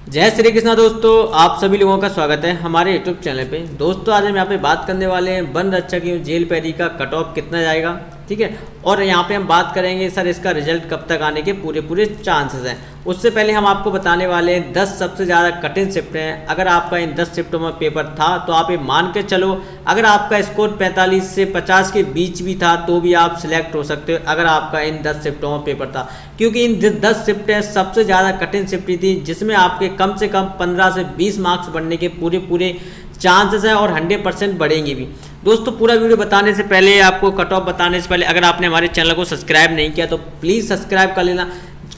जय श्री कृष्णा दोस्तों, आप सभी लोगों का स्वागत है हमारे यूट्यूब चैनल पे। दोस्तों आज हम यहाँ पे बात करने वाले हैं वन रक्षक एवं जेल पैरी का कट ऑफ कितना जाएगा, ठीक है। और यहाँ पे हम बात करेंगे सर इसका रिजल्ट कब तक आने के पूरे चांसेस हैं। उससे पहले हम आपको बताने वाले हैं 10 सबसे ज़्यादा कठिन शिफ्ट हैं। अगर आपका इन 10 शिफ्टों में पेपर था तो आप ये मान के चलो, अगर आपका स्कोर 45 से 50 के बीच भी था तो भी आप सिलेक्ट हो सकते हो, अगर आपका इन 10 शिफ्टों में पेपर था। क्योंकि इन 10 शिफ्टें सबसे ज़्यादा कठिन शिफ्ट थी, जिसमें आपके कम से कम 15 से 20 मार्क्स बढ़ने के पूरे चांसेस है और 100% बढ़ेंगे भी। दोस्तों पूरा वीडियो बताने से पहले, आपको कट ऑफ बताने से पहले, अगर आपने हमारे चैनल को सब्सक्राइब नहीं किया तो प्लीज़ सब्सक्राइब कर लेना।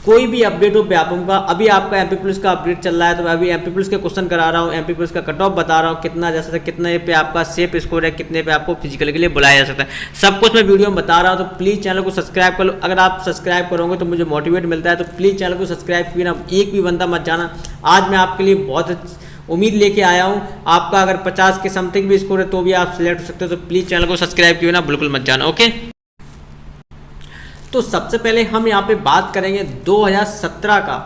कोई भी अपडेट हो व्यापम का, अभी आपका एमपी पुलिस का अपडेट चल रहा है तो अभी एमपी पुलिस के क्वेश्चन करा रहा हूँ, एमपी पुलिस का कट ऑफ बता रहा हूँ, कितना जा सकता है, कितने पे आपका सेफ स्कोर है, कितने पे आपको फिजिकल के लिए बुलाया जा सकता है, सब कुछ मैं वीडियो में बता रहा हूँ। तो प्लीज़ चैनल को सब्सक्राइब कर लो। अगर आप सब्सक्राइब करोगे तो मुझे मोटिवेट मिलता है, तो प्लीज़ चैनल को सब्सक्राइब किए ना, एक भी बंदा मत जाना। आज मैं आपके लिए बहुत उम्मीद लेके आया हूँ। आपका अगर 50 के समथिंग भी स्कोर है तो भी आप सिलेक्ट हो सकते हो, तो प्लीज़ चैनल को सब्सक्राइब किए ना, बिल्कुल मत जाना, ओके। तो सबसे पहले हम यहाँ पे बात करेंगे 2017 का,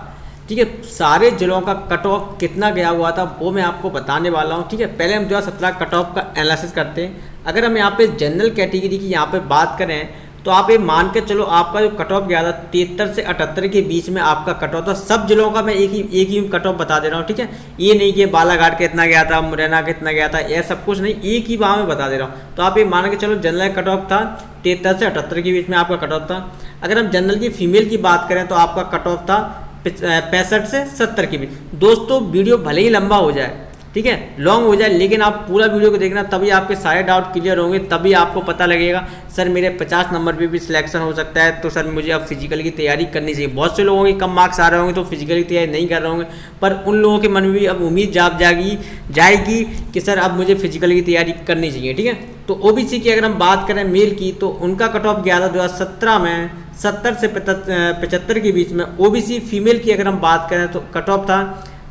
ठीक है। सारे जिलों का कट ऑफ कितना गया हुआ था वो मैं आपको बताने वाला हूँ, ठीक है। पहले हम 2017 कट ऑफ का एनालिसिस करते हैं। अगर हम यहाँ पे जनरल कैटेगरी की यहाँ पे बात करें तो आप ये मान के चलो, आपका जो कट ऑफ गया था 73 से 78 के बीच में आपका कट ऑफ था। सब जिलों का मैं एक ही कट ऑफ बता दे रहा हूँ, ठीक है। ये नहीं कि बालाघाट कितना गया था, मुरैना कितना गया था, यह सब कुछ नहीं, एक ही बार में बता दे रहा हूँ। तो आप ये मान के चलो जनरल कट ऑफ था 73 से 78 के बीच में आपका कट ऑफ था। अगर हम जनरल की फीमेल की बात करें तो आपका कट ऑफ था 65 से 70 के बीच। दोस्तों वीडियो भले ही लंबा हो जाए, ठीक है, लॉन्ग हो जाए, लेकिन आप पूरा वीडियो को देखना, तभी आपके सारे डाउट क्लियर होंगे, तभी आपको पता लगेगा सर मेरे 50 नंबर पे भी सिलेक्शन हो सकता है, तो सर मुझे अब फिजिकल की तैयारी करनी चाहिए। बहुत से लोगों के कम मार्क्स आ रहे होंगे तो फिजिकल की तैयारी नहीं कर रहे होंगे, पर उन लोगों के मन में भी अब उम्मीद जाएगी कि सर अब मुझे फिजिकल की तैयारी करनी चाहिए, ठीक है। तो ओबीसी की अगर हम बात करें मेल की, तो उनका कट ऑफ गया था 2017 में 70 से 75 के बीच में। ओबीसी फीमेल की अगर हम बात करें तो कट ऑफ था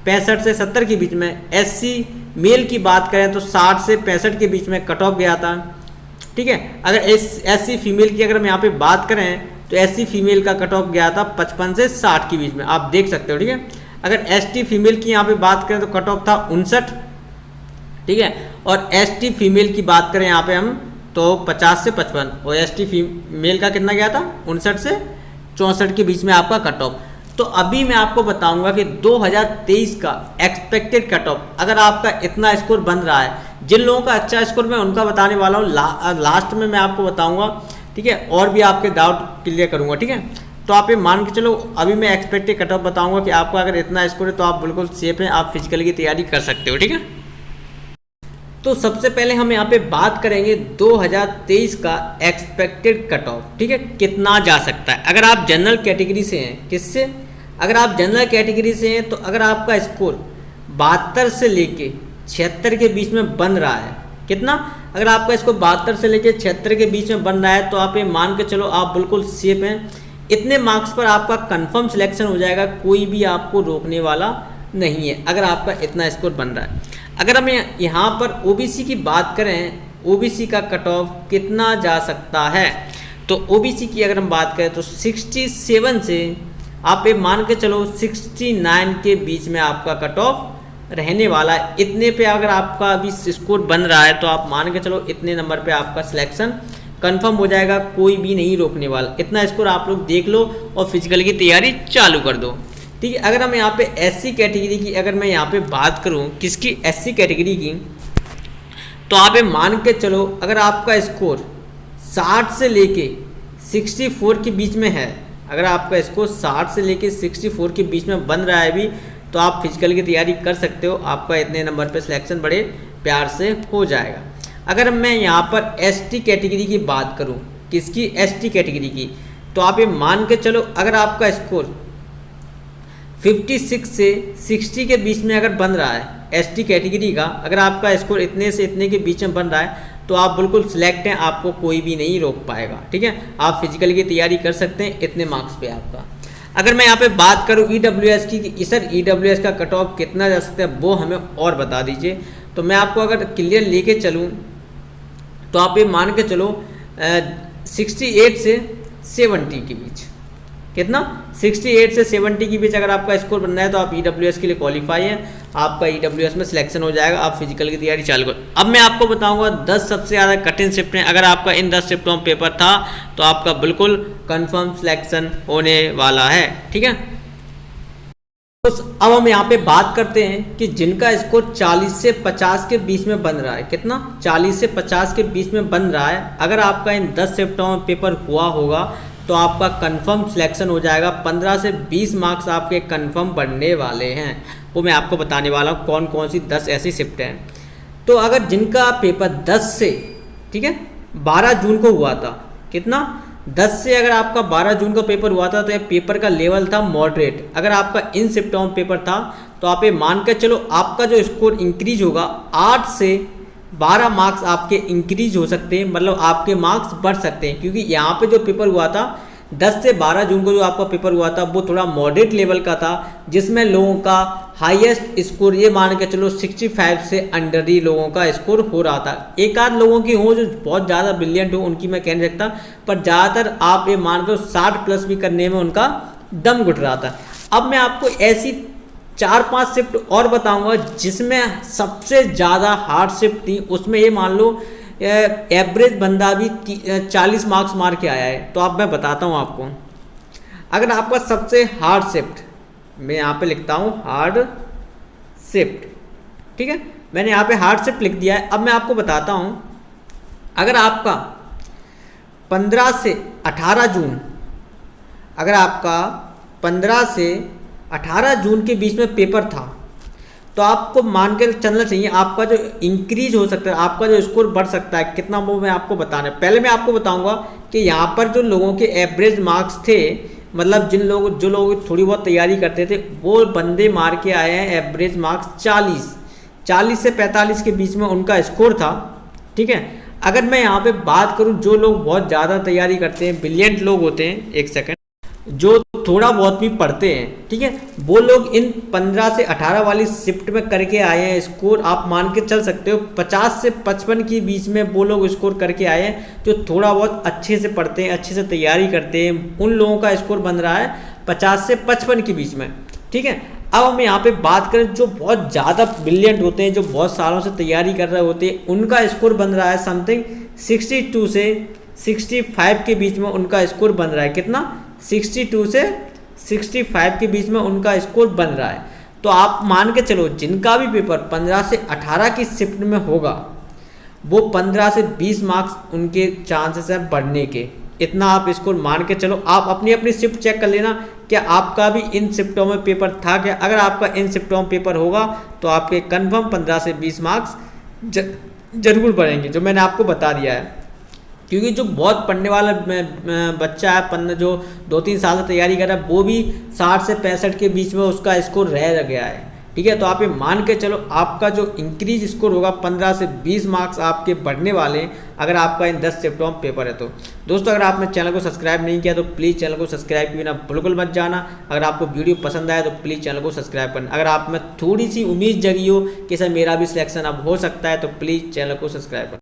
65 से 70 के बीच में। एससी मेल की बात करें तो 60 से 65 के बीच में कट ऑफ गया था, ठीक है। अगर एससी फीमेल की अगर हम यहाँ पे बात करें तो एससी फीमेल का कट ऑफ गया था 55 से 60 के बीच में, आप देख सकते हो, ठीक है। अगर एसटी फीमेल की यहाँ पे बात करें तो कट ऑफ था 59, ठीक है। और एसटी फीमेल की बात करें यहाँ पे हम तो 50 से 55, और एसटी फीमेल का कितना गया था 59 से 64 के बीच में आपका कट ऑफ। तो अभी मैं आपको बताऊंगा कि 2023 का एक्सपेक्टेड कट ऑफ, अगर आपका इतना स्कोर बन रहा है, जिन लोगों का अच्छा स्कोर मैं उनका बताने वाला हूँ, लास्ट में मैं आपको बताऊंगा, ठीक है, और भी आपके डाउट क्लियर करूंगा, ठीक है। तो आप ये मान के चलो, अभी मैं एक्सपेक्टेड कट ऑफ बताऊंगा कि आपका अगर इतना स्कोर है तो आप बिल्कुल सेफ हैं, आप फिजिकल की तैयारी कर सकते हो, ठीक है। तो सबसे पहले हम यहाँ पे बात करेंगे 2023 का एक्सपेक्टेड कट ऑफ, ठीक है, कितना जा सकता है। अगर आप जनरल कैटेगरी से हैं, किससे, अगर आप जनरल कैटेगरी से हैं तो अगर आपका स्कोर 72 से लेके 76 के बीच में बन रहा है, कितना, अगर आपका स्कोर 72 से लेके 76 के बीच में बन रहा है तो आप ये मान के चलो आप बिल्कुल सेफ हैं। इतने मार्क्स पर आपका कंफर्म सिलेक्शन हो जाएगा, कोई भी आपको रोकने वाला नहीं है, अगर आपका इतना स्कोर बन रहा है। अगर हम यहाँ पर ओबीसी की बात करें, ओबीसी का कट ऑफ कितना जा सकता है, तो ओबीसी की अगर हम बात करें तो 67 से आप ये मान के चलो 69 के बीच में आपका कट ऑफ रहने वाला है। इतने पे अगर आपका अभी स्कोर बन रहा है तो आप मान के चलो इतने नंबर पे आपका सिलेक्शन कंफर्म हो जाएगा, कोई भी नहीं रोकने वाला। इतना स्कोर आप लोग देख लो और फिजिकल की तैयारी चालू कर दो, ठीक है। अगर हम यहाँ पे एससी कैटेगरी की अगर मैं यहाँ पे बात करूँ, किसकी, एससी कैटेगरी की, तो आप ये मान के चलो अगर आपका स्कोर 60 से लेके 64 के बीच में है, अगर आपका स्कोर 60 से लेके 64 के बीच में बन रहा है अभी, तो आप फिजिकल की तैयारी कर सकते हो, आपका इतने नंबर पे सिलेक्शन बड़े प्यार से हो जाएगा। अगर मैं यहाँ पर एसटी कैटेगरी की बात करूँ, किसकी, एसटी कैटेगरी की, तो आप ये मान के चलो अगर आपका स्कोर 56 से 60 के बीच में अगर बन रहा है एसटी कैटेगरी का, अगर आपका स्कोर इतने से इतने के बीच में बन रहा है तो आप बिल्कुल सिलेक्ट हैं, आपको कोई भी नहीं रोक पाएगा, ठीक है। आप फिजिकल की तैयारी कर सकते हैं इतने मार्क्स पे आपका। अगर मैं यहाँ पे बात करूँ ईडब्ल्यूएस की कि सर ईडब्ल्यूएस का कट ऑफ कितना जा सकता है, वो हमें और बता दीजिए। तो मैं आपको अगर क्लियर लेके चलूँ तो आप ये मान के चलो 68 से 70 के बीच, कितना 68 से 70 के बीच अगर आपका स्कोर बनना है तो आप ईडब्ल्यूएस के लिए क्वालिफाई हैं, आपका ईडब्ल्यूएस में सिलेक्शन हो जाएगा, आप फिजिकल की तैयारी चालू करो। अब मैं आपको बताऊंगा 10 सबसे ज़्यादा कठिन शिफ्ट हैं, अगर आपका इन 10 शिफ्टों में पेपर था तो आपका बिल्कुल कंफर्म सिलेक्शन होने वाला है। ठीक है, तो अब हम यहाँ पे बात करते हैं कि जिनका स्कोर 40 से 50 के बीच में बन रहा है, कितना 40 से 50 के बीच में बन रहा है, अगर आपका इन 10 शिफ्टों में पेपर हुआ होगा तो आपका कंफर्म सिलेक्शन हो जाएगा। 15 से 20 मार्क्स आपके कंफर्म बढ़ने वाले हैं, वो मैं आपको बताने वाला हूँ कौन कौन सी 10 ऐसी शिफ्ट हैं। तो अगर जिनका पेपर 10 से, ठीक है, 12 जून को हुआ था, कितना 10 से अगर आपका 12 जून को पेपर हुआ था तो ये पेपर का लेवल था मॉडरेट। अगर आपका इन शिफ्टों में पेपर था तो आप ये मान कर चलो आपका जो स्कोर इंक्रीज होगा 8 से 12 मार्क्स आपके इंक्रीज हो सकते हैं, मतलब आपके मार्क्स बढ़ सकते हैं, क्योंकि यहाँ पे जो पेपर हुआ था 10 से 12 जून को जो आपका पेपर हुआ था वो थोड़ा मॉडरेट लेवल का था, जिसमें लोगों का हाईएस्ट स्कोर ये मान के चलो 65 से अंडर ही लोगों का स्कोर हो रहा था। एक आध लोगों की हो जो बहुत ज़्यादा ब्रिलियंट हो, उनकी मैं कह नहीं सकता, पर ज़्यादातर आप ये मान कर 60 प्लस भी करने में उनका दम घुट रहा था। अब मैं आपको ऐसी 4-5 शिफ्ट और बताऊंगा जिसमें सबसे ज़्यादा हार्ड शिफ्ट थी, उसमें ये मान लो एवरेज बंदा भी 40 मार्क्स मार के आया है। तो अब मैं बताता हूँ आपको, अगर आपका सबसे हार्ड शिफ्ट, मैं यहाँ पे लिखता हूँ हार्ड शिफ्ट, ठीक है, मैंने यहाँ पे हार्ड शिफ्ट लिख दिया है। अब मैं आपको बताता हूँ, अगर आपका 15 से 18 जून, अगर आपका 15 से 18 जून के बीच में पेपर था तो आपको मान के चलना चाहिए आपका जो इंक्रीज हो सकता है, आपका जो स्कोर बढ़ सकता है कितना, वो मैं आपको बताना। पहले मैं आपको बताऊंगा कि यहाँ पर जो लोगों के एवरेज मार्क्स थे, मतलब जो लोग थोड़ी बहुत तैयारी करते थे वो बंदे मार के आए हैं एवरेज मार्क्स 40 से 45 के बीच में उनका स्कोर था। ठीक है, अगर मैं यहाँ पे बात करूँ जो लोग बहुत ज़्यादा तैयारी करते हैं, ब्रिलियंट लोग होते हैं, एक सेकंड, जो थोड़ा बहुत भी पढ़ते हैं, ठीक है, वो लोग इन 15 से 18 वाली शिफ्ट में करके आए हैं स्कोर, आप मान के चल सकते हो 50 से 55 के बीच में वो लोग स्कोर करके आए हैं जो थोड़ा बहुत अच्छे से पढ़ते हैं, अच्छे से तैयारी करते हैं, उन लोगों का स्कोर बन रहा है 50 से 55 के बीच में। ठीक है, अब हम यहाँ पे बात करें जो बहुत ज़्यादा ब्रिलियंट होते हैं, जो बहुत सालों से तैयारी कर रहे होते हैं, उनका स्कोर बन रहा है समथिंग 62 से 65 के बीच में उनका स्कोर बन रहा है। कितना 62 से 65 के बीच में उनका स्कोर बन रहा है। तो आप मान के चलो जिनका भी पेपर 15 से 18 की शिफ्ट में होगा वो 15 से 20 मार्क्स उनके चांसेस है बढ़ने के, इतना आप स्कोर मान के चलो। आप अपनी अपनी शिफ्ट चेक कर लेना क्या आपका भी इन शिफ्टों में पेपर था क्या। अगर आपका इन शिफ्टों में पेपर होगा तो आपके कन्फर्म 15 से 20 मार्क्स जरूर बढ़ेंगे, जो मैंने आपको बता दिया है। क्योंकि जो बहुत पढ़ने वाला बच्चा है, जो 2-3 साल से तैयारी कर रहा है, वो भी 60 से 65 के बीच में उसका स्कोर रह गया है। ठीक है, तो आप ये मान के चलो आपका जो इंक्रीज स्कोर होगा 15 से 20 मार्क्स आपके बढ़ने वाले हैं अगर आपका इन 10 शिफ्टों में पेपर है। तो दोस्तों अगर आपने चैनल को सब्सक्राइब नहीं किया तो प्लीज़ चैनल को सब्सक्राइब किए ना बिल्कुल मत जाना। अगर आपको वीडियो पसंद आया तो प्लीज़ चैनल को सब्सक्राइब करना। अगर आप में थोड़ी सी उम्मीद जगी हो कि सर मेरा भी सिलेक्शन अब हो सकता है तो प्लीज़ चैनल को सब्सक्राइब करना।